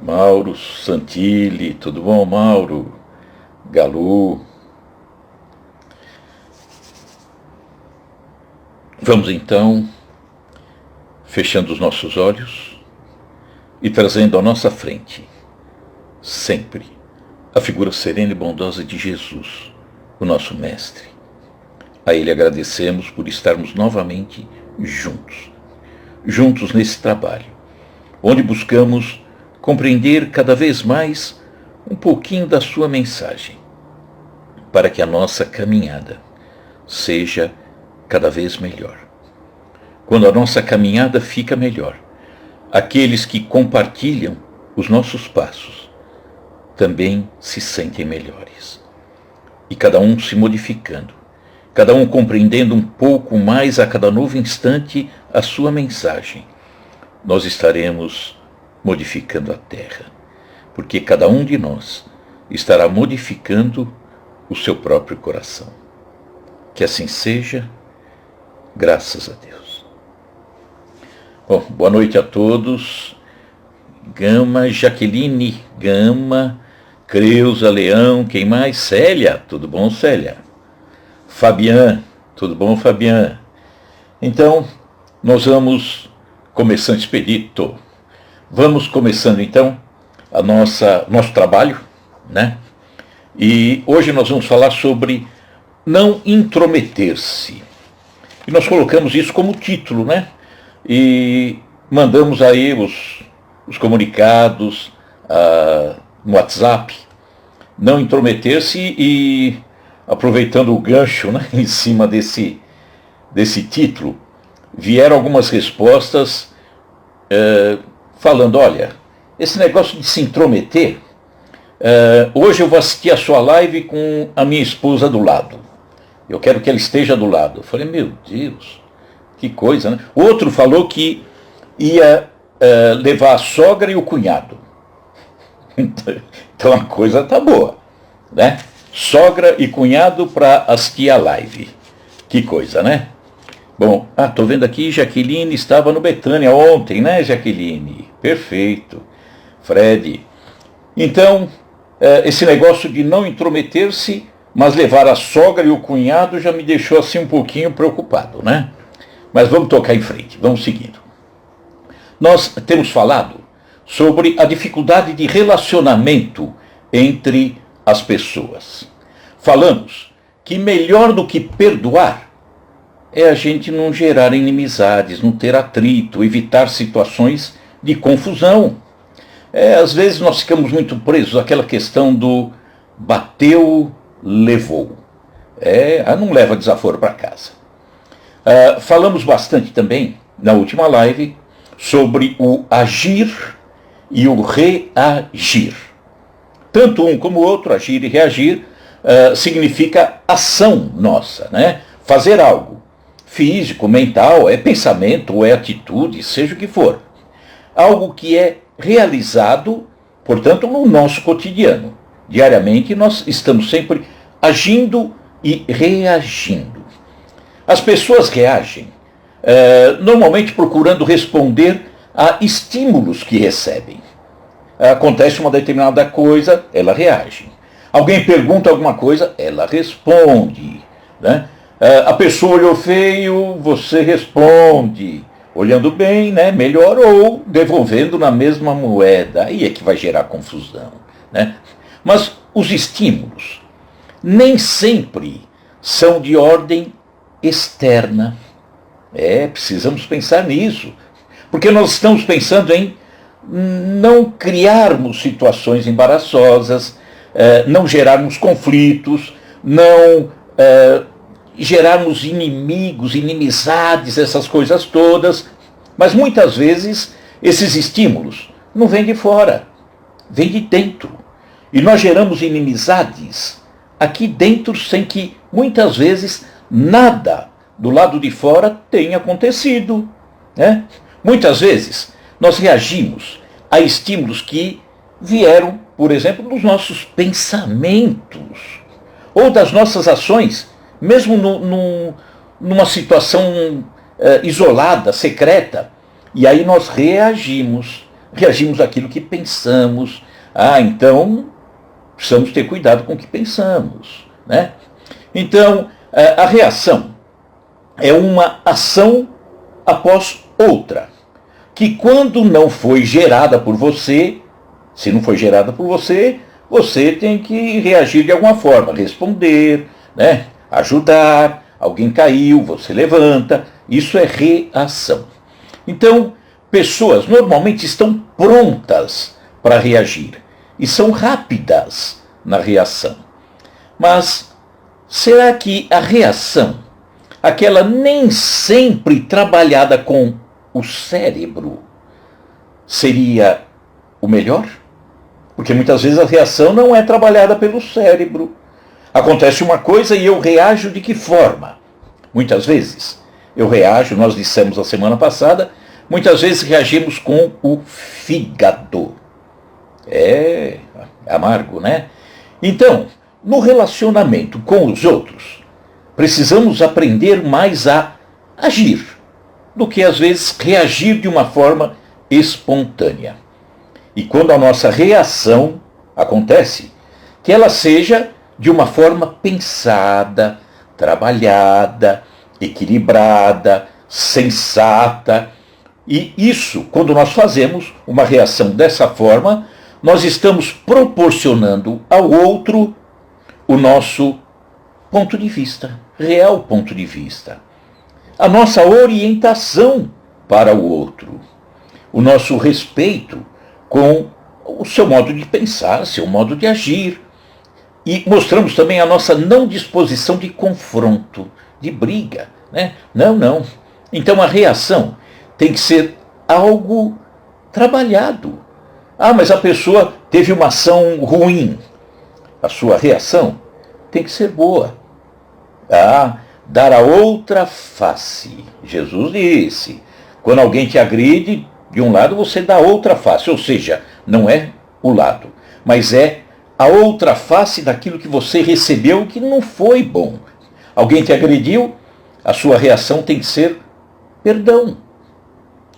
Mauro Santilli, tudo bom, Mauro? Galu. Vamos então, fechando os nossos olhos e trazendo à nossa frente, sempre, a figura serena e bondosa de Jesus, o nosso Mestre. A Ele agradecemos por estarmos novamente juntos nesse trabalho, onde buscamos compreender cada vez mais um pouquinho da sua mensagem, para que a nossa caminhada seja cada vez melhor. Quando a nossa caminhada fica melhor, aqueles que compartilham os nossos passos também se sentem melhores. E cada um se modificando, cada um compreendendo um pouco mais a cada novo instante a sua mensagem, nós estaremos modificando a terra, porque cada um de nós estará modificando o seu próprio coração. Que assim seja, graças a Deus. Bom, boa noite a todos. Gama, Jaqueline, Gama, Creuza, Leão, quem mais? Célia, tudo bom, Célia? Fabian, tudo bom, Fabian? Então, nós vamos começando, Expedito. Vamos começando então nosso trabalho, né? E hoje nós vamos falar sobre não intrometer-se. E nós colocamos isso como título, né? E mandamos aí os comunicados no WhatsApp, não intrometer-se, e aproveitando o gancho, né, em cima desse título, vieram algumas respostas falando, olha, esse negócio de se intrometer, hoje eu vou assistir a sua live com a minha esposa do lado. Eu quero que ela esteja do lado. Eu falei, meu Deus, que coisa, né? Outro falou que ia levar a sogra e o cunhado. Então a coisa tá boa, né? Sogra e cunhado para assistir a live. Que coisa, né? Bom, tô vendo aqui, Jaqueline estava no Betânia ontem, né, Jaqueline? Perfeito. Fred. Então, esse negócio de não intrometer-se, mas levar a sogra e o cunhado já me deixou assim um pouquinho preocupado, né? Mas vamos tocar em frente, vamos seguindo. Nós temos falado sobre a dificuldade de relacionamento entre as pessoas. Falamos que melhor do que perdoar é a gente não gerar inimizades, não ter atrito, evitar situações de confusão. Às vezes nós ficamos muito presos àquela questão do bateu, levou. Não leva desaforo para casa. Falamos bastante também, na última live, sobre o agir e o reagir. Tanto um como o outro, agir e reagir, significa ação nossa, né? Fazer algo. Físico, mental, é pensamento ou é atitude, seja o que for. Algo que é realizado, portanto, no nosso cotidiano. Diariamente nós estamos sempre agindo e reagindo. As pessoas reagem, normalmente procurando responder a estímulos que recebem. Acontece uma determinada coisa, ela reage. Alguém pergunta alguma coisa, ela responde, né? A pessoa olhou feio, você responde. Olhando bem, né, melhor, ou devolvendo na mesma moeda. Aí é que vai gerar confusão, né? Mas os estímulos nem sempre são de ordem externa. Precisamos pensar nisso. Porque nós estamos pensando em não criarmos situações embaraçosas, não gerarmos conflitos, não gerarmos inimigos, inimizades, essas coisas todas. Mas muitas vezes esses estímulos não vêm de fora, vêm de dentro. E nós geramos inimizades aqui dentro sem que muitas vezes nada do lado de fora tenha acontecido, né? Muitas vezes nós reagimos a estímulos que vieram, por exemplo, dos nossos pensamentos ou das nossas ações, mesmo numa situação isolada, secreta, e aí nós reagimos reagimos àquilo que pensamos. Então precisamos ter cuidado com o que pensamos, né? Então, a reação é uma ação após outra, que quando não foi gerada por você, se não foi gerada por você, você tem que reagir de alguma forma, responder, né? Ajudar, alguém caiu, você levanta, isso é reação. Então, pessoas normalmente estão prontas para reagir e são rápidas na reação. Mas será que a reação, aquela nem sempre trabalhada com o cérebro, seria o melhor? Porque muitas vezes a reação não é trabalhada pelo cérebro. Acontece uma coisa e eu reajo de que forma? Muitas vezes eu reajo, nós dissemos a semana passada, muitas vezes reagimos com o fígado. É amargo, né? Então, no relacionamento com os outros, precisamos aprender mais a agir do que às vezes reagir de uma forma espontânea. E quando a nossa reação acontece, que ela seja de uma forma pensada, trabalhada, equilibrada, sensata. E isso, quando nós fazemos uma reação dessa forma, nós estamos proporcionando ao outro o nosso ponto de vista, real ponto de vista. A nossa orientação para o outro, o nosso respeito com o seu modo de pensar, seu modo de agir. E mostramos também a nossa não disposição de confronto, de briga, né? Não. Então a reação tem que ser algo trabalhado. Mas a pessoa teve uma ação ruim. A sua reação tem que ser boa. Dar a outra face. Jesus disse, quando alguém te agride, de um lado você dá a outra face. Ou seja, não é o lado, mas é a outra face daquilo que você recebeu que não foi bom. Alguém te agrediu, a sua reação tem que ser perdão,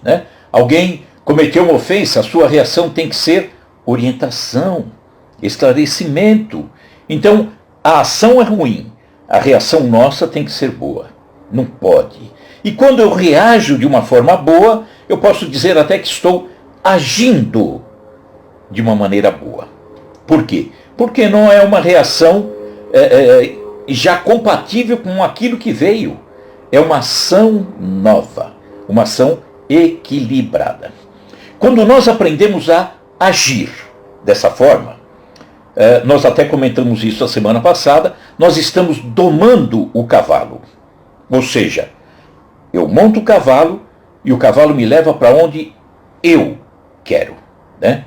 né? Alguém cometeu uma ofensa, a sua reação tem que ser orientação, esclarecimento. Então, a ação é ruim, a reação nossa tem que ser boa. Não pode. E quando eu reajo de uma forma boa, eu posso dizer até que estou agindo de uma maneira boa. Por quê? Porque não é uma reação já compatível com aquilo que veio. É uma ação nova, uma ação equilibrada. Quando nós aprendemos a agir dessa forma, nós até comentamos isso a semana passada, nós estamos domando o cavalo. Ou seja, eu monto o cavalo e o cavalo me leva para onde eu quero, né?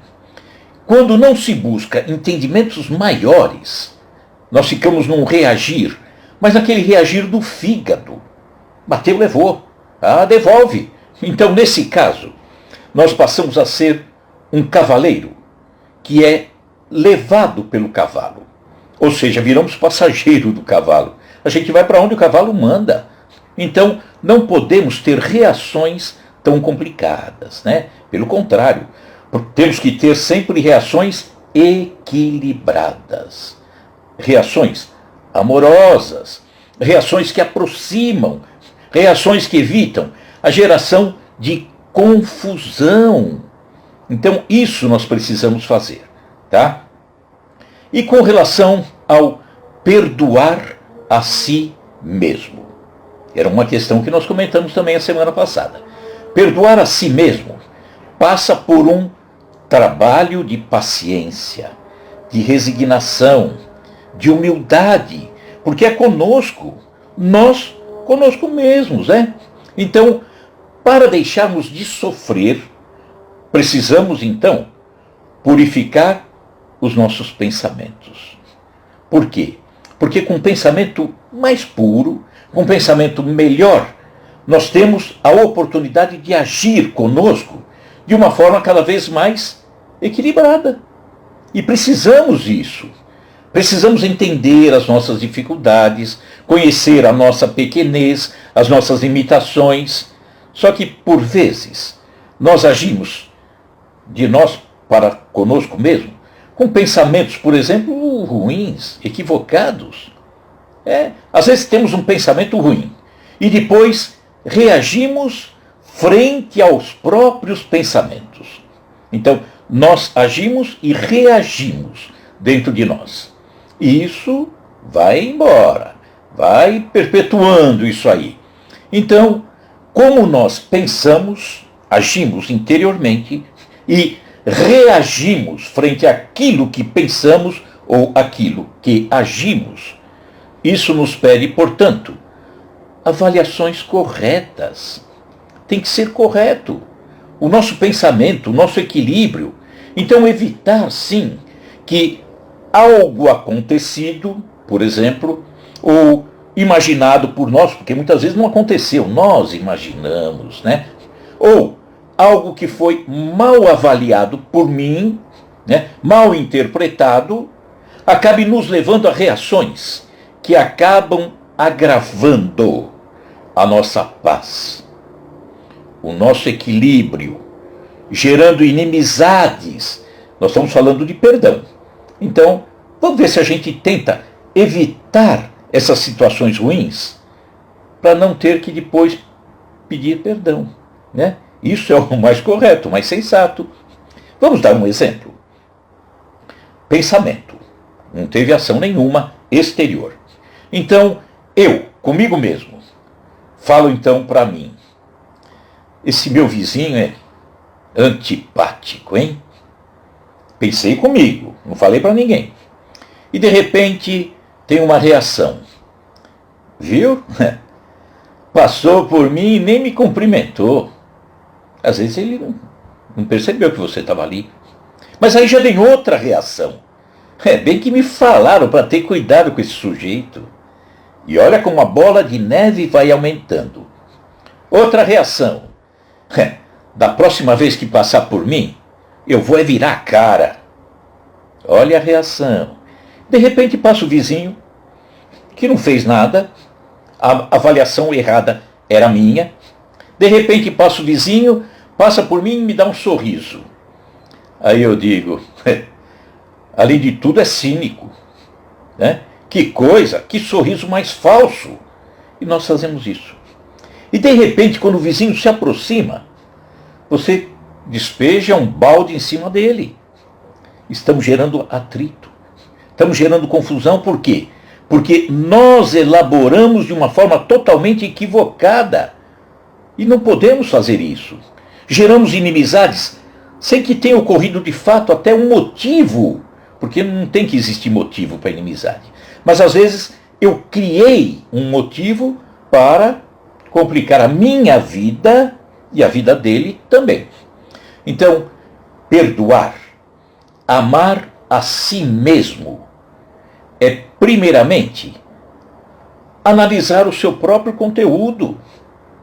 Quando não se busca entendimentos maiores, nós ficamos num reagir, mas aquele reagir do fígado. Bateu, levou. Devolve. Então, nesse caso, nós passamos a ser um cavaleiro que é levado pelo cavalo. Ou seja, viramos passageiro do cavalo. A gente vai para onde o cavalo manda. Então, não podemos ter reações tão complicadas, né? Pelo contrário, temos que ter sempre reações equilibradas. Reações amorosas, reações que aproximam, reações que evitam a geração de confusão. Então, isso nós precisamos fazer, tá? E com relação ao perdoar a si mesmo. Era uma questão que nós comentamos também a semana passada. Perdoar a si mesmo passa por um trabalho de paciência, de resignação, de humildade, porque é conosco, nós conosco mesmos, né? Então, para deixarmos de sofrer, precisamos então purificar os nossos pensamentos. Por quê? Porque com um pensamento mais puro, com um pensamento melhor, nós temos a oportunidade de agir conosco de uma forma cada vez mais equilibrada. E precisamos disso. Precisamos entender as nossas dificuldades, conhecer a nossa pequenez, as nossas limitações. Só que, por vezes, nós agimos de nós para conosco mesmo, com pensamentos, por exemplo, ruins, equivocados. Às vezes temos um pensamento ruim e depois reagimos frente aos próprios pensamentos. Então, nós agimos e reagimos dentro de nós. E isso vai embora, vai perpetuando isso aí. Então, como nós pensamos, agimos interiormente e reagimos frente àquilo que pensamos ou aquilo que agimos. Isso nos pede, portanto, avaliações corretas. Tem que ser correto o nosso pensamento, o nosso equilíbrio. Então, evitar, sim, que algo acontecido, por exemplo, ou imaginado por nós, porque muitas vezes não aconteceu, nós imaginamos, né? Ou algo que foi mal avaliado por mim, né? Mal interpretado, acabe nos levando a reações que acabam agravando a nossa paz, o nosso equilíbrio, gerando inimizades. Nós estamos falando de perdão. Então, vamos ver se a gente tenta evitar essas situações ruins para não ter que depois pedir perdão, né? Isso é o mais correto, o mais sensato. Vamos dar um exemplo. Pensamento. Não teve ação nenhuma exterior. Então, eu, comigo mesmo, falo então para mim: esse meu vizinho é antipático, hein? Pensei comigo, não falei para ninguém. E de repente tem uma reação. Viu? Passou por mim e nem me cumprimentou. Às vezes ele não percebeu que você estava ali. Mas aí já vem outra reação. Bem que me falaram para ter cuidado com esse sujeito. E olha como a bola de neve vai aumentando. Outra reação. Da próxima vez que passar por mim, eu vou virar a cara. Olha a reação. De repente passa o vizinho, que não fez nada, a avaliação errada era minha. De repente passa o vizinho, passa por mim e me dá um sorriso. Aí eu digo, além de tudo é cínico, né? Que coisa, que sorriso mais falso. E nós fazemos isso. E de repente, quando o vizinho se aproxima, você despeja um balde em cima dele. Estamos gerando atrito. Estamos gerando confusão. Por quê? Porque nós elaboramos de uma forma totalmente equivocada. E não podemos fazer isso. Geramos inimizades sem que tenha ocorrido de fato até um motivo. Porque não tem que existir motivo para inimizade. Mas às vezes eu criei um motivo para complicar a minha vida e a vida dele também. Então, perdoar, amar a si mesmo, é primeiramente analisar o seu próprio conteúdo.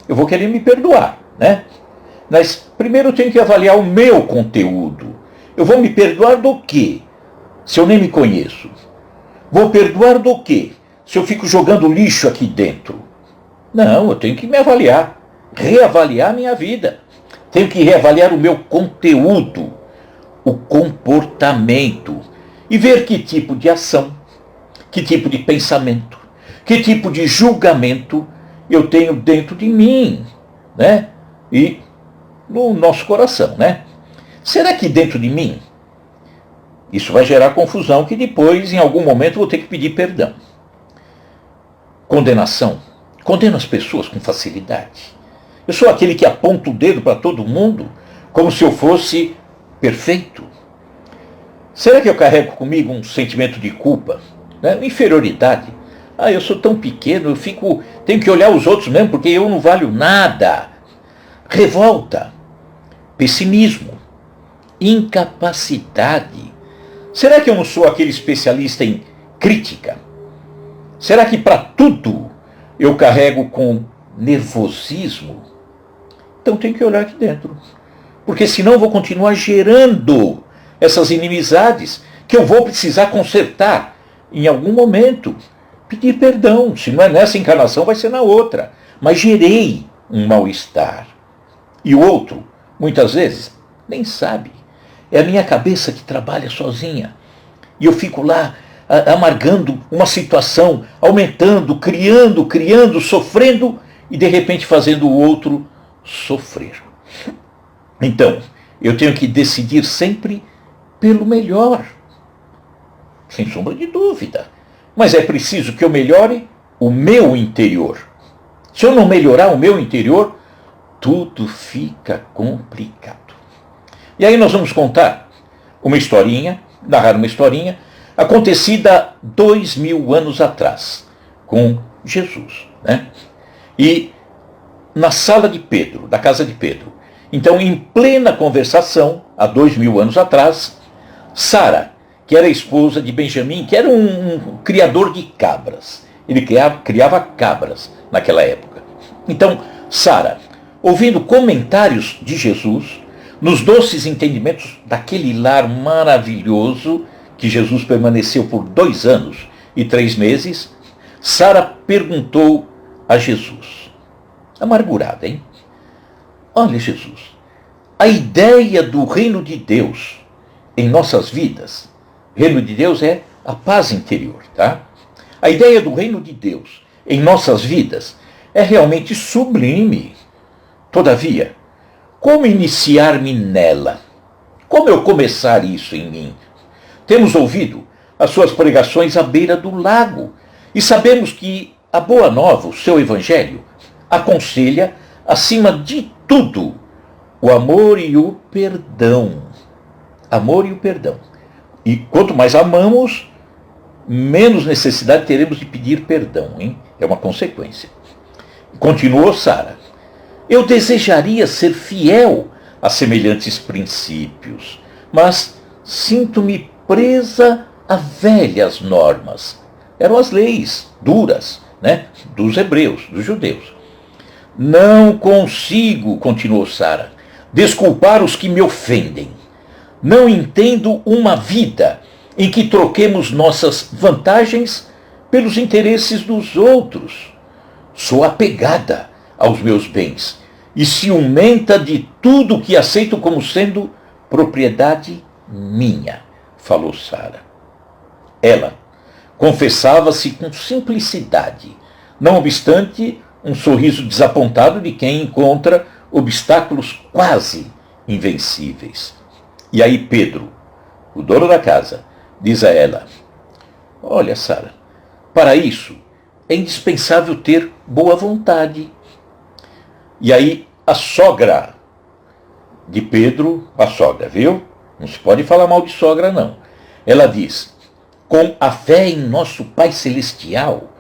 Eu vou querer me perdoar, né? Mas primeiro eu tenho que avaliar o meu conteúdo. Eu vou me perdoar do quê? Se eu nem me conheço. Vou perdoar do quê? Se eu fico jogando lixo aqui dentro. Não, eu tenho que me avaliar. Reavaliar a minha vida. Tenho que reavaliar o meu conteúdo, o comportamento, e ver que tipo de ação, que tipo de pensamento, que tipo de julgamento eu tenho dentro de mim, né? E no nosso coração, né? Será que dentro de mim isso vai gerar confusão que depois, em algum momento, vou ter que pedir perdão? Condenação. Condeno as pessoas com facilidade. Eu sou aquele que aponta o dedo para todo mundo como se eu fosse perfeito. Será que eu carrego comigo um sentimento de culpa, né? Inferioridade? Eu sou tão pequeno, tenho que olhar os outros mesmo porque eu não valho nada. Revolta, pessimismo, incapacidade. Será que eu não sou aquele especialista em crítica? Será que para tudo eu carrego com nervosismo? Então tem que olhar aqui dentro. Porque senão eu vou continuar gerando essas inimizades que eu vou precisar consertar em algum momento. Pedir perdão. Se não é nessa encarnação, vai ser na outra. Mas gerei um mal-estar. E o outro, muitas vezes, nem sabe. É a minha cabeça que trabalha sozinha. E eu fico lá amargando uma situação, aumentando, criando, sofrendo e de repente fazendo o outro sofrer. Então, eu tenho que decidir sempre pelo melhor, sem sombra de dúvida. Mas é preciso que eu melhore o meu interior. Se eu não melhorar o meu interior, tudo fica complicado. E aí nós vamos contar uma historinha, narrar uma historinha, acontecida 2000 anos atrás, com Jesus, né? E na sala de Pedro, da casa de Pedro. Então, em plena conversação, há 2000 anos atrás, Sara, que era a esposa de Benjamim, que era um criador de cabras. Ele criava cabras naquela época. Então, Sara, ouvindo comentários de Jesus, nos doces entendimentos daquele lar maravilhoso, que Jesus permaneceu por 2 anos e 3 meses, Sara perguntou a Jesus, amargurada, hein? Olha, Jesus, a ideia do reino de Deus em nossas vidas, reino de Deus é a paz interior, tá? A ideia do reino de Deus em nossas vidas é realmente sublime. Todavia, como iniciar-me nela? Como eu começar isso em mim? Temos ouvido as suas pregações à beira do lago e sabemos que a Boa Nova, o seu Evangelho, aconselha, acima de tudo, o amor e o perdão. Amor e o perdão. E quanto mais amamos, menos necessidade teremos de pedir perdão, hein? É uma consequência. Continuou Sara. Eu desejaria ser fiel a semelhantes princípios, mas sinto-me presa a velhas normas. Eram as leis duras, né, dos hebreus, dos judeus. Não consigo, continuou Sara, desculpar os que me ofendem. Não entendo uma vida em que troquemos nossas vantagens pelos interesses dos outros. Sou apegada aos meus bens e ciumenta de tudo que aceito como sendo propriedade minha, falou Sara. Ela confessava-se com simplicidade, não obstante um sorriso desapontado de quem encontra obstáculos quase invencíveis. E aí Pedro, o dono da casa, diz a ela, olha, Sara, para isso é indispensável ter boa vontade. E aí a sogra de Pedro, a sogra, viu? Não se pode falar mal de sogra, não. Ela diz, com a fé em nosso Pai Celestial,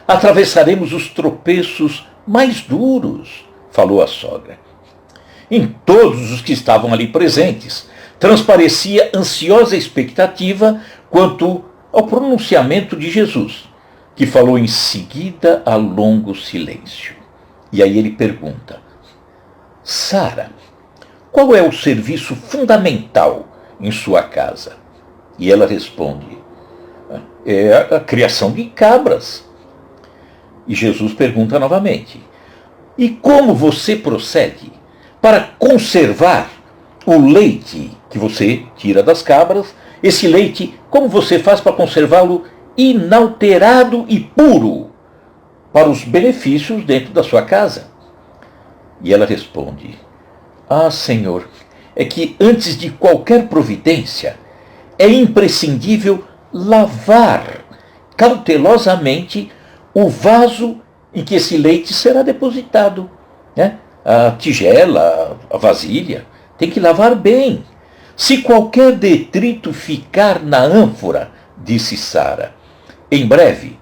atravessaremos os tropeços mais duros, falou a sogra. Em todos os que estavam ali presentes, transparecia ansiosa expectativa quanto ao pronunciamento de Jesus, que falou em seguida a longo silêncio. E aí ele pergunta, Sara, qual é o serviço fundamental em sua casa? E ela responde, é a criação de cabras. E Jesus pergunta novamente, e como você procede para conservar o leite que você tira das cabras? Esse leite, como você faz para conservá-lo inalterado e puro para os benefícios dentro da sua casa? E ela responde, Senhor, é que antes de qualquer providência é imprescindível lavar cautelosamente o vaso em que esse leite será depositado, né? A tigela, a vasilha, tem que lavar bem. Se qualquer detrito ficar na ânfora, disse Sara, em breve,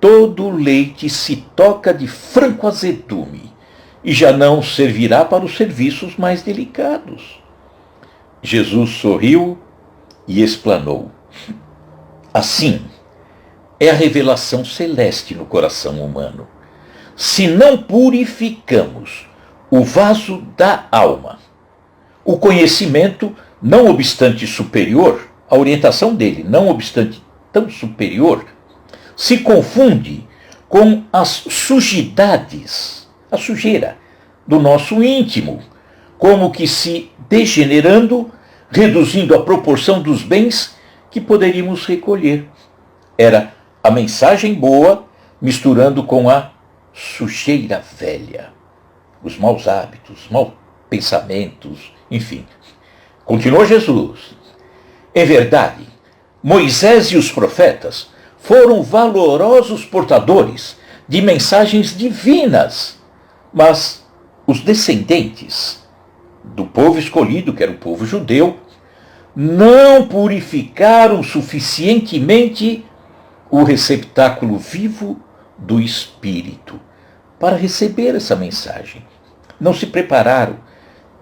todo o leite se toca de franco azedume e já não servirá para os serviços mais delicados. Jesus sorriu e explanou. Assim é a revelação celeste no coração humano. Se não purificamos o vaso da alma, o conhecimento, não obstante superior, a orientação dele, não obstante tão superior, se confunde com as sujidades, a sujeira do nosso íntimo, como que se degenerando reduzindo a proporção dos bens que poderíamos recolher. Era a mensagem boa misturando com a sujeira velha, os maus hábitos, maus pensamentos, enfim. Continuou Jesus. Em verdade, Moisés e os profetas foram valorosos portadores de mensagens divinas, mas os descendentes do povo escolhido, que era o povo judeu, não purificaram suficientemente o receptáculo vivo do Espírito para receber essa mensagem. Não se prepararam.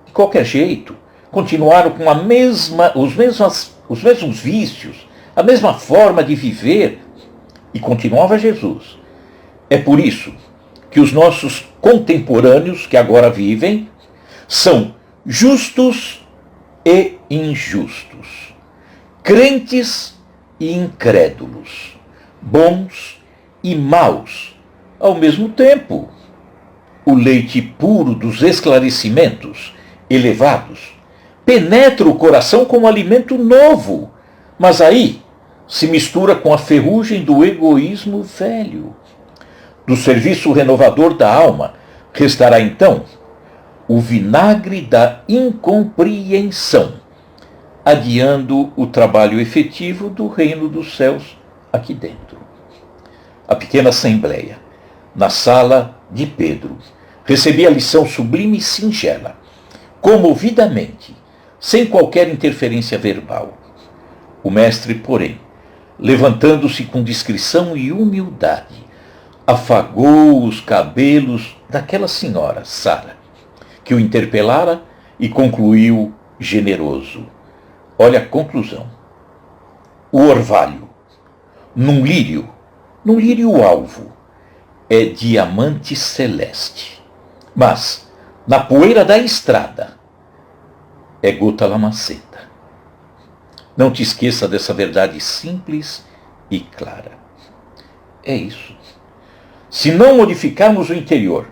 De qualquer jeito, continuaram com os mesmos vícios, a mesma forma de viver, e continuava Jesus. É por isso que os nossos contemporâneos que agora vivem são justos e injustos, crentes e incrédulos, bons e maus ao mesmo tempo. O leite puro dos esclarecimentos elevados penetra o coração como alimento novo, mas aí se mistura com a ferrugem do egoísmo velho. Do serviço renovador da alma restará então o vinagre da incompreensão, adiando o trabalho efetivo do reino dos céus aqui dentro. A pequena assembleia, na sala de Pedro, recebia a lição sublime e singela, comovidamente, sem qualquer interferência verbal. O mestre, porém, levantando-se com discrição e humildade, afagou os cabelos daquela senhora, Sara, que o interpelara e concluiu generoso. Olha a conclusão. O orvalho, num lírio alvo, é diamante celeste, mas na poeira da estrada é gota lamacenta. Não te esqueça dessa verdade simples e clara. É isso. Se não modificarmos o interior,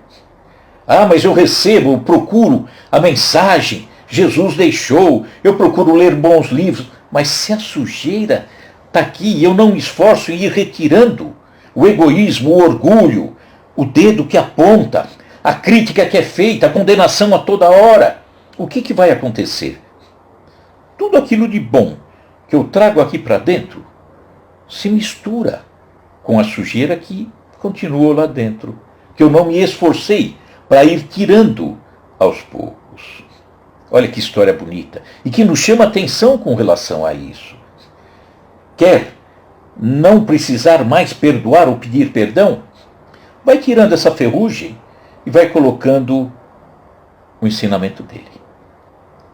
mas eu recebo, eu procuro a mensagem, Jesus deixou, eu procuro ler bons livros, mas se a sujeira está aqui e eu não me esforço em ir retirando o egoísmo, o orgulho, o dedo que aponta, a crítica que é feita, a condenação a toda hora, o que vai acontecer? Tudo aquilo de bom que eu trago aqui para dentro se mistura com a sujeira que continua lá dentro, que eu não me esforcei para ir tirando aos poucos. Olha que história bonita e que nos chama atenção com relação a isso. Quer não precisar mais perdoar ou pedir perdão? Vai tirando essa ferrugem e vai colocando o ensinamento dele.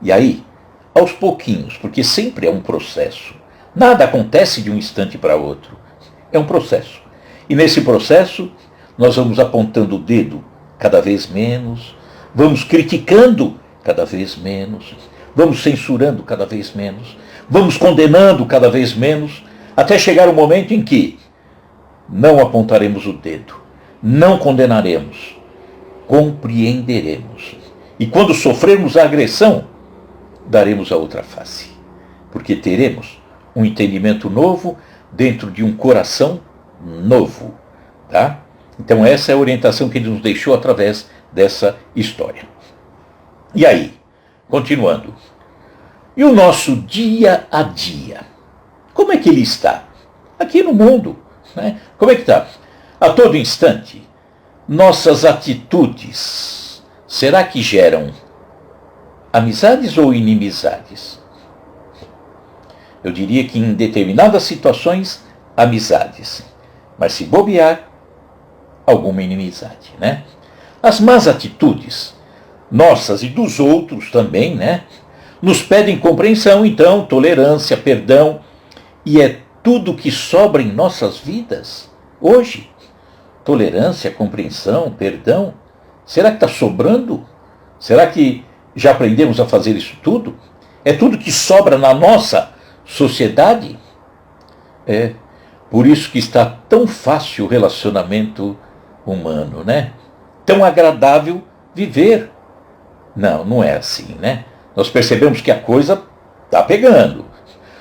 E aí, aos pouquinhos, porque sempre é um processo, nada acontece de um instante para outro, é um processo. E nesse processo, nós vamos apontando o dedo cada vez menos, vamos criticando cada vez menos, vamos censurando cada vez menos, vamos condenando cada vez menos, até chegar o momento em que não apontaremos o dedo, não condenaremos, compreenderemos. E quando sofrermos a agressão, daremos a outra face, porque teremos um entendimento novo dentro de um coração novo, tá? Então essa é a orientação que ele nos deixou através dessa história. E aí, continuando. E o nosso dia a dia? Como é que ele está? Aqui no mundo, né? Como é que está? A todo instante, nossas atitudes, será que geram amizades ou inimizades? Eu diria que em determinadas situações, amizades. Mas se bobear, alguma inimizade, né? As más atitudes, nossas e dos outros também, né? Nos pedem compreensão, então, tolerância, perdão, e é tudo que sobra em nossas vidas hoje. Tolerância, compreensão, perdão. Será que está sobrando? Será que já aprendemos a fazer isso tudo? É tudo que sobra na nossa sociedade? É. Por isso que está tão fácil o relacionamento humano, né? Tão agradável viver. Não, não é assim, né? Nós percebemos que a coisa está pegando.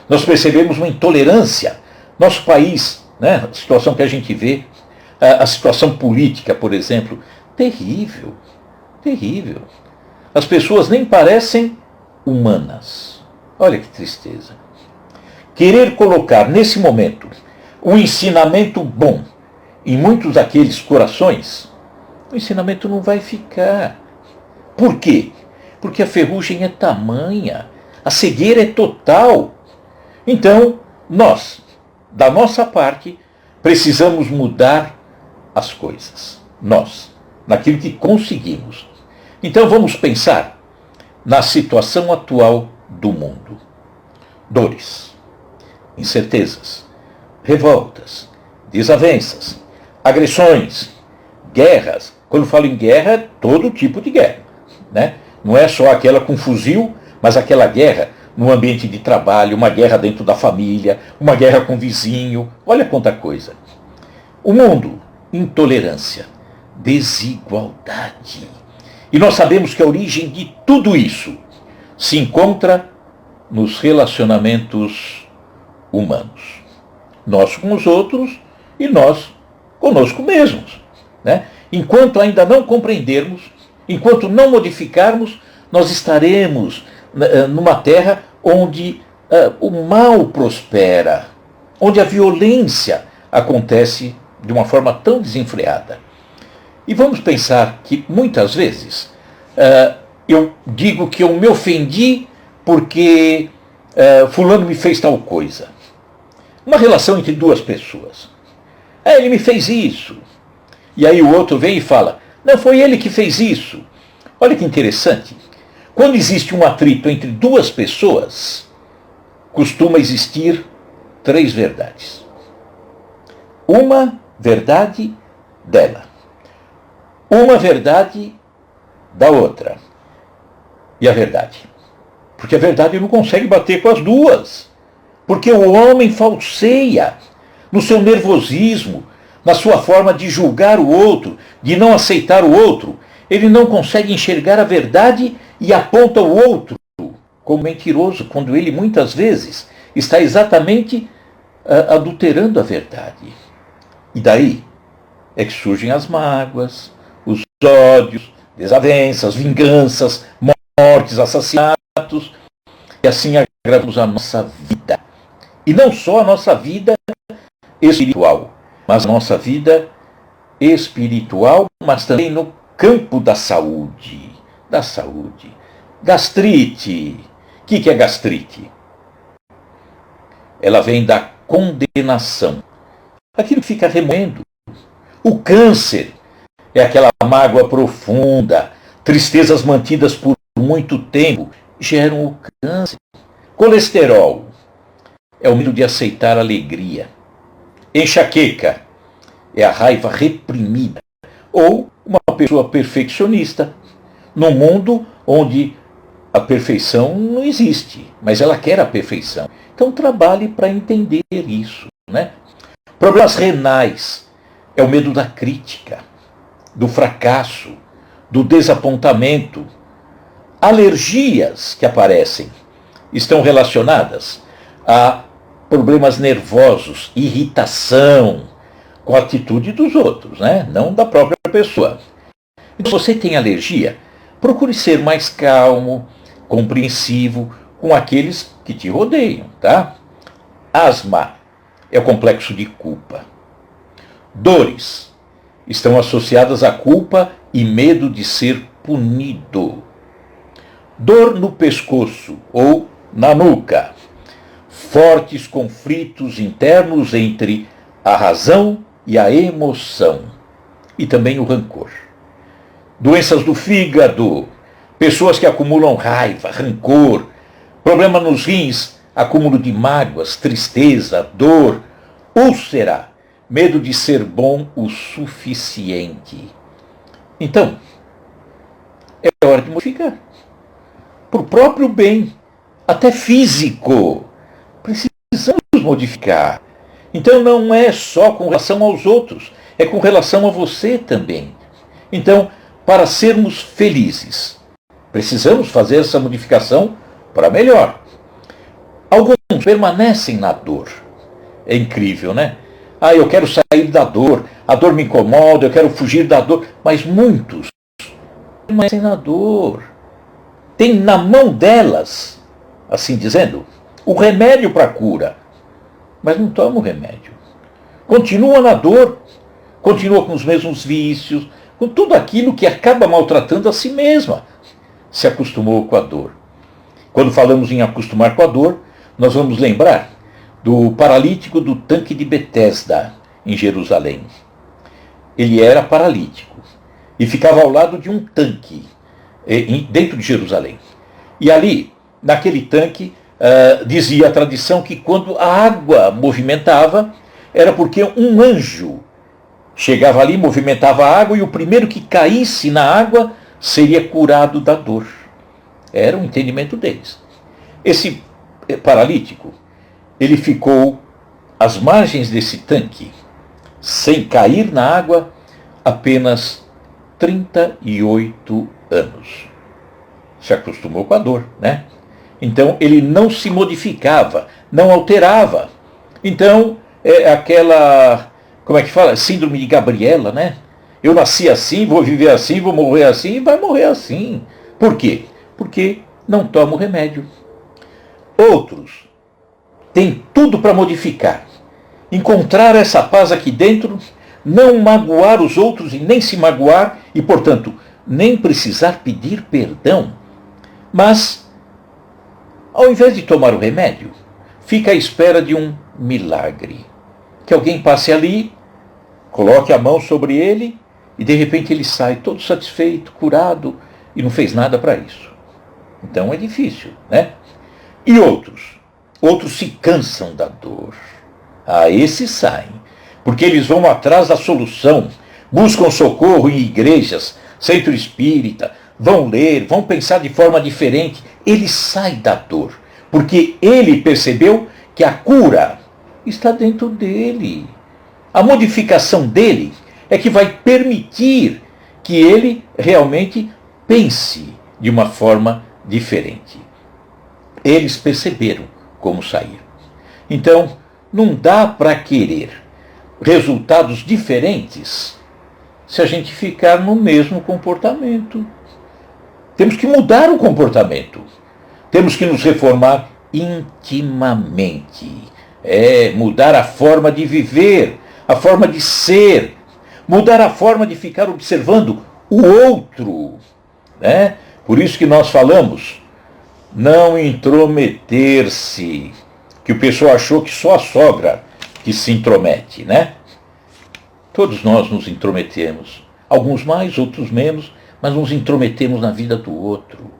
Nós percebemos uma intolerância. Nosso país, né, a situação que a gente vê, a situação política, por exemplo, terrível, terrível. As pessoas nem parecem humanas. Olha que tristeza. Querer colocar nesse momento um ensinamento bom em muitos daqueles corações, o ensinamento não vai ficar. Por quê? Porque a ferrugem é tamanha, a cegueira é total. Então, nós, da nossa parte, precisamos mudar as coisas. Nós, naquilo que conseguimos. Então vamos pensar na situação atual do mundo. Dores, incertezas, revoltas, desavenças, agressões, guerras. Quando falo em guerra, é todo tipo de guerra, né? Não é só aquela com fuzil, mas aquela guerra no ambiente de trabalho, uma guerra dentro da família, uma guerra com o vizinho. Olha quanta coisa. O mundo, intolerância, desigualdade. E nós sabemos que a origem de tudo isso se encontra nos relacionamentos humanos. Nós com os outros e nós conosco mesmos, né? Enquanto ainda não compreendermos, enquanto não modificarmos, nós estaremos numa terra onde o mal prospera, onde a violência acontece de uma forma tão desenfreada. E vamos pensar que muitas vezes eu digo que eu me ofendi porque fulano me fez tal coisa. Uma relação entre duas pessoas. Ele me fez isso. E aí o outro vem e fala, não, foi ele que fez isso. Olha que interessante. Quando existe um atrito entre duas pessoas, costuma existir 3 verdades. Uma verdade dela. Uma verdade da outra. E a verdade. Porque a verdade não consegue bater com as duas. Porque o homem falseia no seu nervosismo, na sua forma de julgar o outro, de não aceitar o outro. Ele não consegue enxergar a verdade e aponta o outro como mentiroso, quando ele muitas vezes está exatamente adulterando a verdade. E daí é que surgem as mágoas, os ódios, desavenças, vinganças, mortes, assassinatos, e assim agravamos a nossa vida. E não só a nossa vida espiritual, mas a nossa vida espiritual, mas também no campo da saúde. Da saúde. Gastrite. O que é gastrite? Ela vem da condenação. Aquilo que fica remoendo. O câncer é aquela mágoa profunda, tristezas mantidas por muito tempo, geram o câncer. Colesterol é o medo de aceitar a alegria. Enxaqueca é a raiva reprimida. Ou uma pessoa perfeccionista, num mundo onde a perfeição não existe, mas ela quer a perfeição. Então trabalhe para entender isso, né? Problemas renais é o medo da crítica, do fracasso, do desapontamento. Alergias que aparecem estão relacionadas a problemas nervosos, irritação com a atitude dos outros, né? Não da própria pessoa. Então, se você tem alergia, procure ser mais calmo, compreensivo com aqueles que te rodeiam, tá? Asma é o complexo de culpa. Dores estão associadas à culpa e medo de ser punido. Dor no pescoço ou na nuca. Fortes conflitos internos entre a razão e a emoção. E também o rancor. Doenças do fígado. Pessoas que acumulam raiva, rancor. Problema nos rins, acúmulo de mágoas, tristeza, dor. Úlcera. Medo de ser bom o suficiente. Então, é hora de modificar. Por próprio bem, até físico. Precisamos modificar. Então não é só com relação aos outros, é com relação a você também. Então, para sermos felizes, precisamos fazer essa modificação para melhor. Alguns permanecem na dor. É incrível, né? Ah, eu quero sair da dor, a dor me incomoda, eu quero fugir da dor. Mas muitos permanecem na dor. Tem na mão delas, assim dizendo, o remédio para a cura. Mas não toma o remédio. Continua na dor, continua com os mesmos vícios, com tudo aquilo que acaba maltratando a si mesma. Se acostumou com a dor. Quando falamos em acostumar com a dor, nós vamos lembrar do paralítico do tanque de Betesda, em Jerusalém. Ele era paralítico e ficava ao lado de um tanque, dentro de Jerusalém. E ali, naquele tanque, dizia a tradição que quando a água movimentava, era porque um anjo chegava ali, movimentava a água, e o primeiro que caísse na água seria curado da dor. Era o entendimento deles. Esse paralítico, ele ficou às margens desse tanque, sem cair na água, apenas 38 anos. Se acostumou com a dor, né? Então, ele não se modificava, não alterava. Então, aquela, como é que fala? Síndrome de Gabriela, né? Eu nasci assim, vou viver assim, vou morrer assim, e vai morrer assim. Por quê? Porque não toma o remédio. Outros têm tudo para modificar. Encontrar essa paz aqui dentro, não magoar os outros e nem se magoar, e, portanto, nem precisar pedir perdão. Mas, ao invés de tomar o remédio, fica à espera de um milagre. Que alguém passe ali, coloque a mão sobre ele, e de repente ele sai todo satisfeito, curado, e não fez nada para isso. Então é difícil, né? E outros se cansam da dor. Esses saem, porque eles vão atrás da solução, buscam socorro em igrejas, centro espírita, vão ler, vão pensar de forma diferente. Ele sai da dor, porque ele percebeu que a cura está dentro dele. A modificação dele é que vai permitir que ele realmente pense de uma forma diferente. Eles perceberam como sair. Então, não dá para querer resultados diferentes se a gente ficar no mesmo comportamento. Temos que mudar o comportamento. Temos que nos reformar intimamente. Mudar a forma de viver, a forma de ser, mudar a forma de ficar observando o outro, né? Por isso que nós falamos, não intrometer-se, que o pessoal achou que só a sogra que se intromete, né? Todos nós nos intrometemos, alguns mais, outros menos, mas nos intrometemos na vida do outro.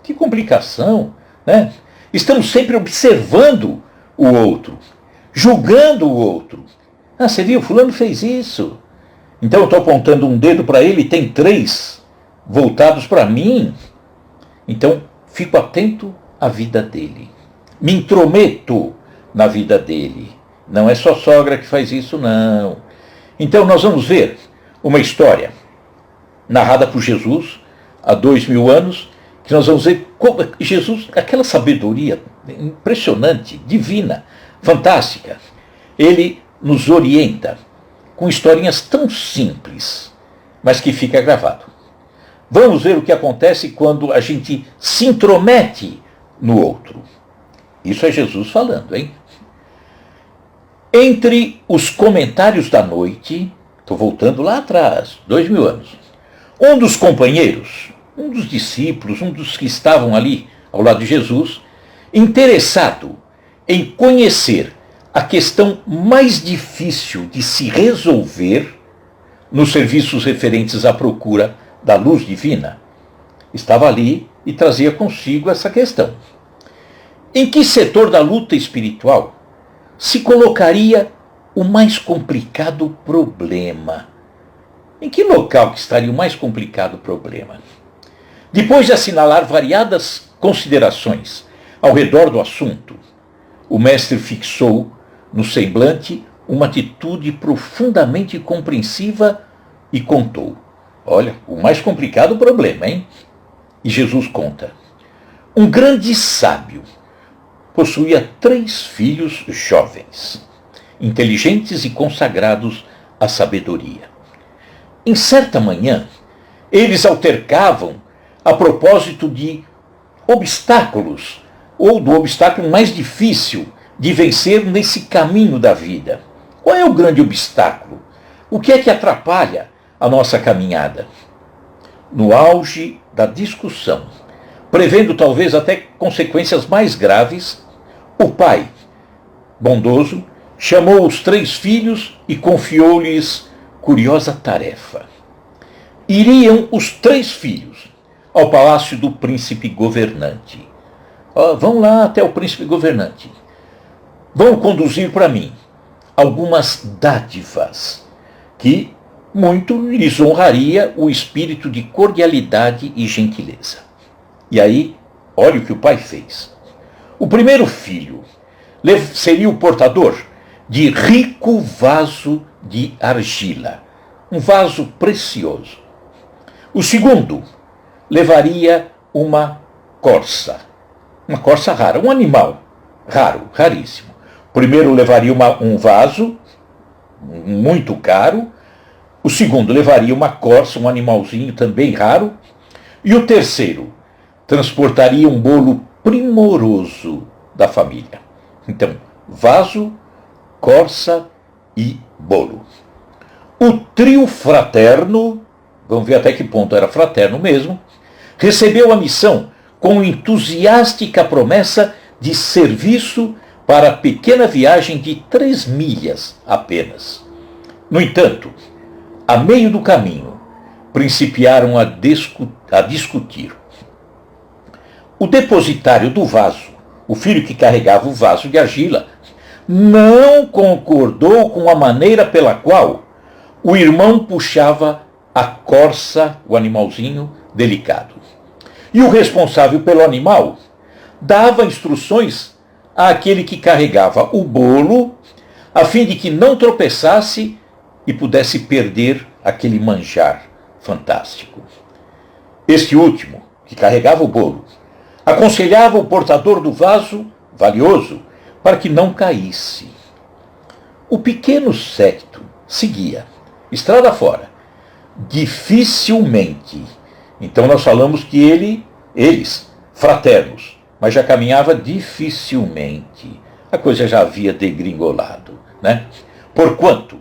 Que complicação, né? Estamos sempre observando o outro, julgando o outro. Você viu, fulano fez isso. Então eu estou apontando um dedo para ele e tem 3 voltados para mim. Então fico atento à vida dele. Me intrometo na vida dele. Não é só sogra que faz isso, não. Então nós vamos ver uma história narrada por Jesus há 2000 anos, que nós vamos ver como Jesus, aquela sabedoria impressionante, divina, fantástica, ele nos orienta com historinhas tão simples, mas que fica gravado. Vamos ver o que acontece quando a gente se intromete no outro. Isso é Jesus falando, hein? Entre os comentários da noite, estou voltando lá atrás, 2000 anos, um dos companheiros, um dos discípulos, um dos que estavam ali ao lado de Jesus, interessado em conhecer a questão mais difícil de se resolver nos serviços referentes à procura da luz divina, estava ali e trazia consigo essa questão. Em que setor da luta espiritual se colocaria o mais complicado problema? Em que local que estaria o mais complicado problema? Depois de assinalar variadas considerações ao redor do assunto, o mestre fixou no semblante uma atitude profundamente compreensiva e contou. Olha, o mais complicado problema, hein? E Jesus conta. Um grande sábio, possuía 3 filhos jovens, inteligentes e consagrados à sabedoria. Em certa manhã, eles altercavam a propósito de obstáculos, ou do obstáculo mais difícil de vencer nesse caminho da vida. Qual é o grande obstáculo? O que é que atrapalha a nossa caminhada? No auge da discussão, prevendo talvez até consequências mais graves, o pai, bondoso, chamou os 3 filhos e confiou-lhes curiosa tarefa. Iriam os 3 filhos ao palácio do príncipe governante. Vão lá até o príncipe governante. Vão conduzir para mim algumas dádivas que muito lhes honraria o espírito de cordialidade e gentileza. E aí, olha o que o pai fez. O primeiro filho seria o portador de rico vaso de argila, um vaso precioso. O segundo levaria uma corça rara, um animal raro, raríssimo. O primeiro levaria um vaso muito caro. O segundo levaria uma corça, um animalzinho também raro. E o terceiro transportaria um bolo primoroso da família. Então, vaso, corça e bolo. O trio fraterno, vamos ver até que ponto era fraterno mesmo, recebeu a missão com entusiástica promessa de serviço para a pequena viagem de 3 milhas apenas. No entanto, a meio do caminho, principiaram a discutir. O depositário do vaso, o filho que carregava o vaso de argila, não concordou com a maneira pela qual o irmão puxava a corça, o animalzinho delicado. E o responsável pelo animal dava instruções àquele que carregava o bolo, a fim de que não tropeçasse e pudesse perder aquele manjar fantástico. Este último, que carregava o bolo, aconselhava o portador do vaso valioso para que não caísse. O pequeno séquito seguia, estrada fora, dificilmente. Então nós falamos que eles, fraternos, mas já caminhava dificilmente. A coisa já havia degringolado, né? Porquanto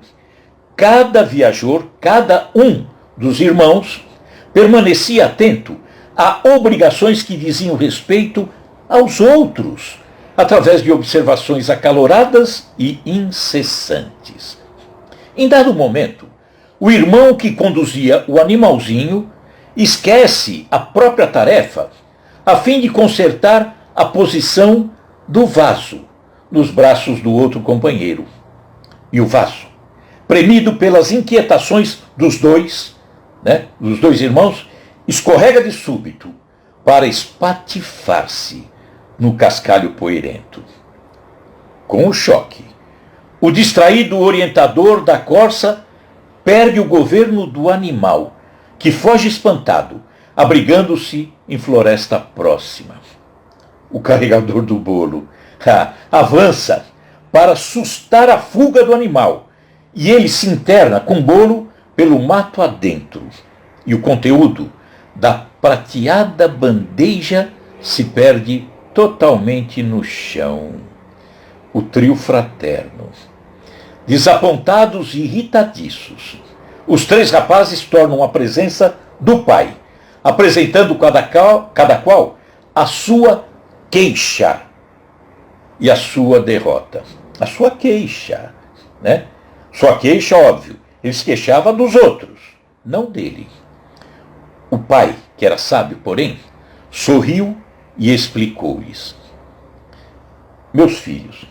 cada viajor, cada um dos irmãos, permanecia atento a obrigações que diziam respeito aos outros, através de observações acaloradas e incessantes. Em dado momento, o irmão que conduzia o animalzinho esquece a própria tarefa a fim de consertar a posição do vaso nos braços do outro companheiro. E o vaso, premido pelas inquietações dos dois irmãos, escorrega de súbito para espatifar-se no cascalho poeirento. Com o choque, o distraído orientador da corça perde o governo do animal, que foge espantado, abrigando-se em floresta próxima. O carregador do bolo avança para sustar a fuga do animal, e ele se interna com o bolo pelo mato adentro, e o conteúdo da prateada bandeja se perde totalmente no chão. O trio fraterno, desapontados e irritadiços, os 3 rapazes tornam a presença do pai, apresentando cada qual a sua queixa e a sua derrota. A sua queixa, né? Sua queixa, óbvio, ele se queixava dos outros, não dele. O pai, que era sábio, porém, sorriu e explicou-lhes: meus filhos,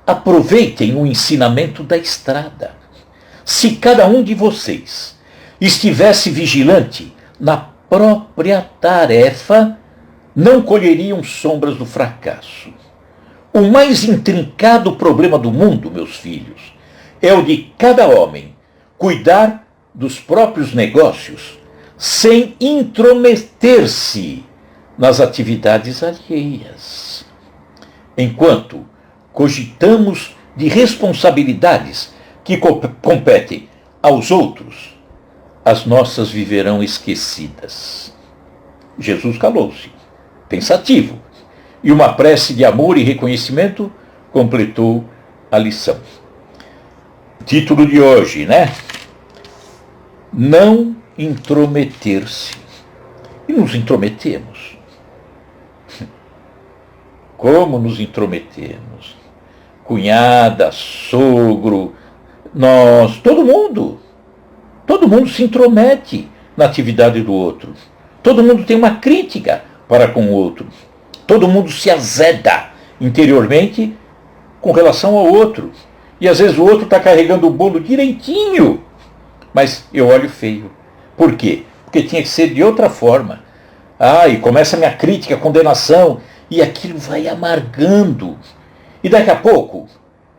aproveitem o ensinamento da estrada. Se cada um de vocês estivesse vigilante na própria tarefa, não colheriam sombras do fracasso. O mais intrincado problema do mundo, meus filhos, é o de cada homem cuidar dos próprios negócios sem intrometer-se nas atividades alheias. enquanto cogitamos de responsabilidades que competem aos outros, as nossas viverão esquecidas. Jesus calou-se, pensativo, e uma prece de amor e reconhecimento completou a lição. Título de hoje, né? Não intrometer-se. E nos intrometemos. Como nos intrometemos? Cunhada, sogro, nós, todo mundo se intromete na atividade do outro. Todo mundo tem uma crítica para com o outro. Todo mundo se azeda interiormente com relação ao outro. E às vezes o outro está carregando o bolo direitinho, mas eu olho feio. Por quê? Porque tinha que ser de outra forma. E começa a minha crítica, a condenação, e aquilo vai amargando. E daqui a pouco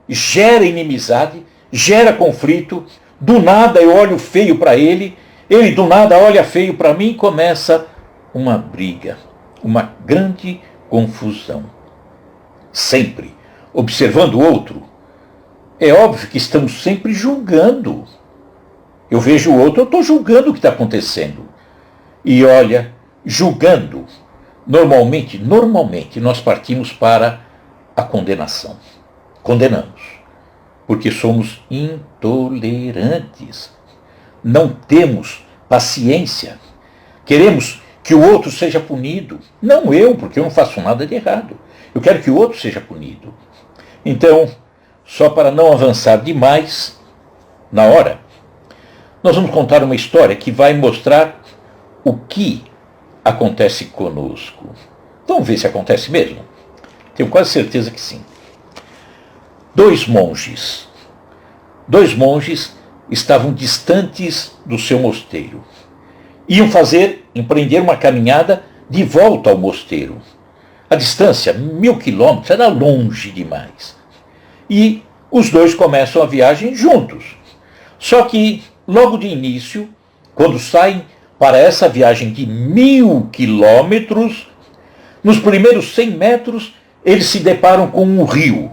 gera inimizade, gera conflito. Do nada eu olho feio para ele do nada olha feio para mim e começa uma briga, uma grande confusão. Sempre observando o outro, é óbvio que estamos sempre julgando. Eu vejo o outro, eu estou julgando o que está acontecendo. E olha, julgando, normalmente nós partimos para a condenação. Condenamos, porque somos intolerantes. Não temos paciência. Queremos que o outro seja punido. Não eu, porque eu não faço nada de errado. Eu quero que o outro seja punido. Então, só para não avançar demais na hora, nós vamos contar uma história que vai mostrar o que acontece conosco. Vamos ver se acontece mesmo? Tenho quase certeza que sim. Dois monges estavam distantes do seu mosteiro. Iam empreender uma caminhada de volta ao mosteiro. A distância, 1000 quilômetros, era longe demais. E os dois começam a viagem juntos. Só que, logo de início, quando saem para essa viagem de 1000 quilômetros, nos primeiros 100 metros, eles se deparam com um rio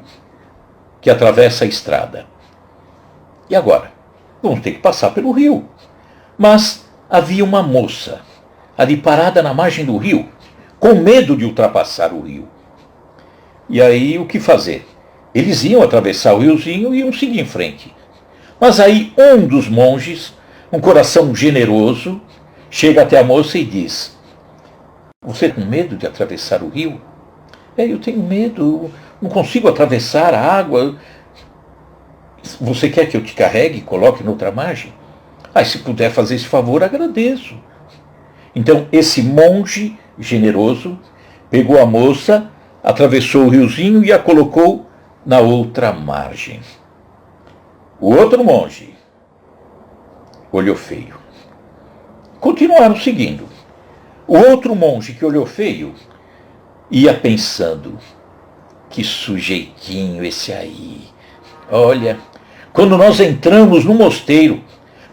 que atravessa a estrada. E agora? Vamos ter que passar pelo rio. Mas havia uma moça ali parada na margem do rio, com medo de ultrapassar o rio. E aí o que fazer? Eles iam atravessar o riozinho e iam seguir em frente. Mas aí um dos monges, um coração generoso, chega até a moça e diz: "Você tem medo de atravessar o rio?" Eu tenho medo, não consigo atravessar a água. Você quer que eu te carregue e coloque noutra margem? Se puder fazer esse favor, agradeço. Então, esse monge generoso pegou a moça, atravessou o riozinho e a colocou na outra margem. O outro monge olhou feio. Continuaram seguindo. O outro monge que olhou feio ia pensando: que sujeitinho esse aí. Olha, quando nós entramos no mosteiro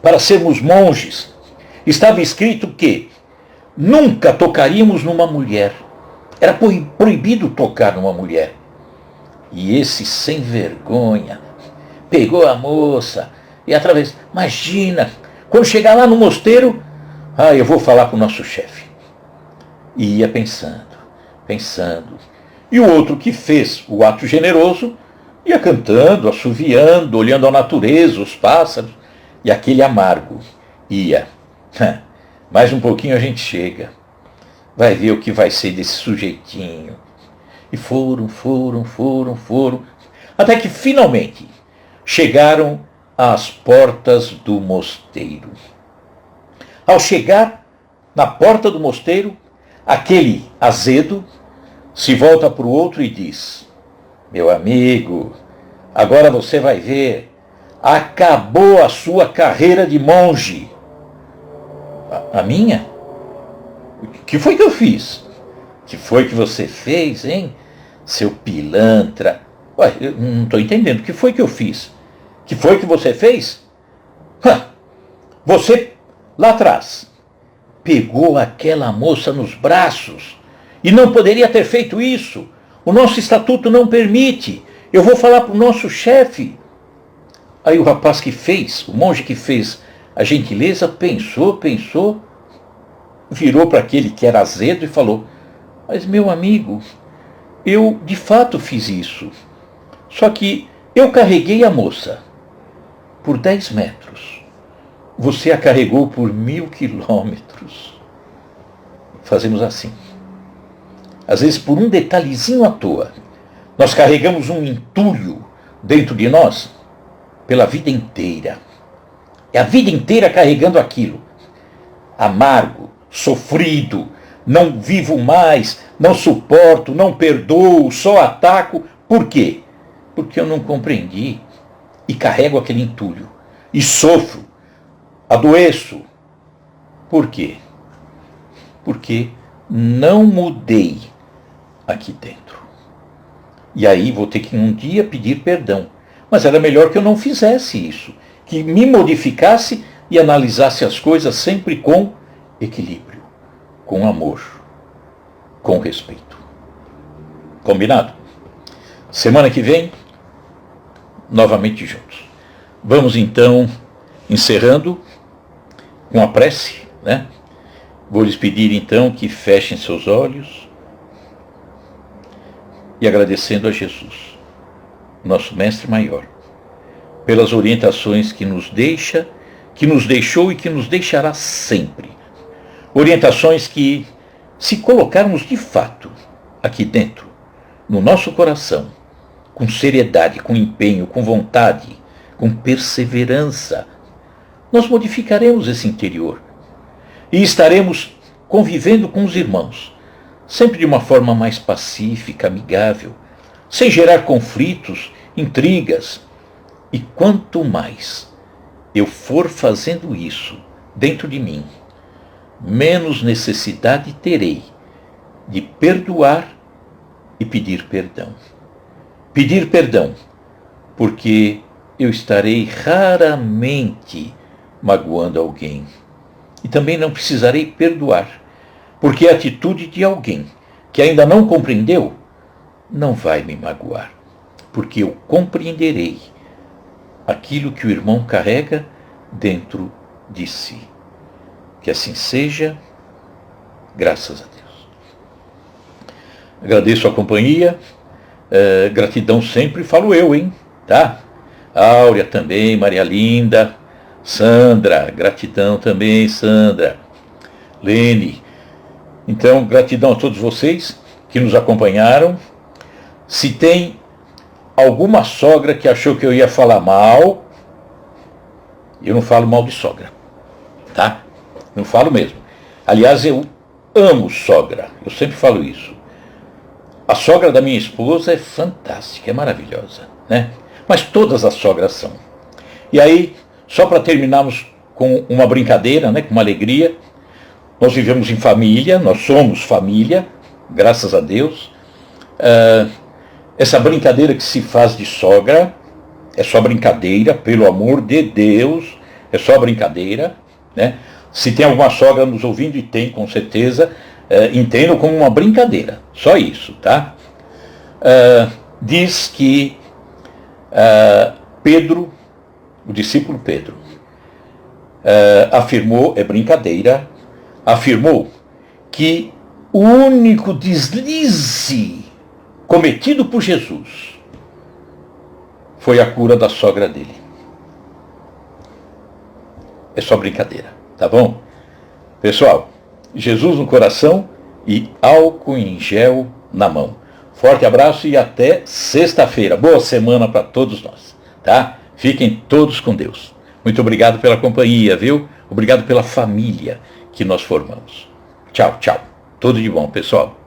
para sermos monges, estava escrito que nunca tocaríamos numa mulher. Era proibido tocar numa mulher. E esse sem vergonha pegou a moça e atravessou. Imagina, quando chegar lá no mosteiro, eu vou falar com o nosso chefe. E ia pensando. E o outro que fez o ato generoso ia cantando, assoviando, olhando a natureza, os pássaros, e aquele amargo ia: mais um pouquinho a gente chega, vai ver o que vai ser desse sujeitinho. E foram, até que finalmente chegaram às portas do mosteiro. Ao chegar na porta do mosteiro, aquele azedo se volta para o outro e diz: "Meu amigo, agora você vai ver, acabou a sua carreira de monge." A minha? O que foi que eu fiz? O que foi que você fez, hein, seu pilantra? Eu não estou entendendo. O que foi que eu fiz? O que foi que você fez? Você, lá atrás, pegou aquela moça nos braços e não poderia ter feito isso. O nosso estatuto não permite. Eu vou falar para o nosso chefe. Aí o rapaz que fez, o monge que fez a gentileza, pensou, virou para aquele que era azedo e falou: mas meu amigo, eu de fato fiz isso. Só que eu carreguei a moça por 10 metros. Você a carregou por 1000 quilômetros. Fazemos assim. Às vezes por um detalhezinho à toa, nós carregamos um entulho dentro de nós pela vida inteira. É a vida inteira carregando aquilo. Amargo, sofrido, não vivo mais, não suporto, não perdoo, só ataco. Por quê? Porque eu não compreendi e carrego aquele entulho. E sofro, adoeço. Por quê? Porque não mudei aqui dentro. E aí vou ter que um dia pedir perdão. Mas era melhor que eu não fizesse isso, que me modificasse e analisasse as coisas sempre com equilíbrio, com amor, com respeito. Combinado? Semana que vem, novamente juntos. Vamos então, encerrando com a prece, né? Vou lhes pedir então que fechem seus olhos e agradecendo a Jesus, nosso Mestre Maior, pelas orientações que nos deixa, que nos deixou e que nos deixará sempre. Orientações que, se colocarmos de fato aqui dentro, no nosso coração, com seriedade, com empenho, com vontade, com perseverança, nós modificaremos esse interior e estaremos convivendo com os irmãos, sempre de uma forma mais pacífica, amigável, sem gerar conflitos, intrigas. E quanto mais eu for fazendo isso dentro de mim, menos necessidade terei de perdoar e pedir perdão. Pedir perdão, porque eu estarei raramente magoando alguém. E também não precisarei perdoar, porque a atitude de alguém que ainda não compreendeu não vai me magoar, porque eu compreenderei aquilo que o irmão carrega dentro de si. Que assim seja, graças a Deus. Agradeço a companhia, gratidão sempre, falo eu, hein? Tá? Áurea também, Maria Linda, Sandra, gratidão também, Sandra, Lene. Então, gratidão a todos vocês que nos acompanharam. Se tem alguma sogra que achou que eu ia falar mal, eu não falo mal de sogra, tá? Não falo mesmo. Aliás, eu amo sogra, eu sempre falo isso. A sogra da minha esposa é fantástica, é maravilhosa, né? Mas todas as sogras são. E aí, só para terminarmos com uma brincadeira, né, com uma alegria, nós vivemos em família, nós somos família, graças a Deus. Essa brincadeira que se faz de sogra é só brincadeira, pelo amor de Deus, é só brincadeira, né? Se tem alguma sogra nos ouvindo, e tem com certeza, entendam como uma brincadeira, só isso, tá? Diz que Pedro, o discípulo Pedro, afirmou, é brincadeira, afirmou que o único deslize cometido por Jesus foi a cura da sogra dele. É só brincadeira, tá bom? Pessoal, Jesus no coração e álcool em gel na mão. Forte abraço e até sexta-feira. Boa semana para todos nós, tá? Fiquem todos com Deus. Muito obrigado pela companhia, viu? Obrigado pela família que nós formamos. Tchau, tchau. Tudo de bom, pessoal.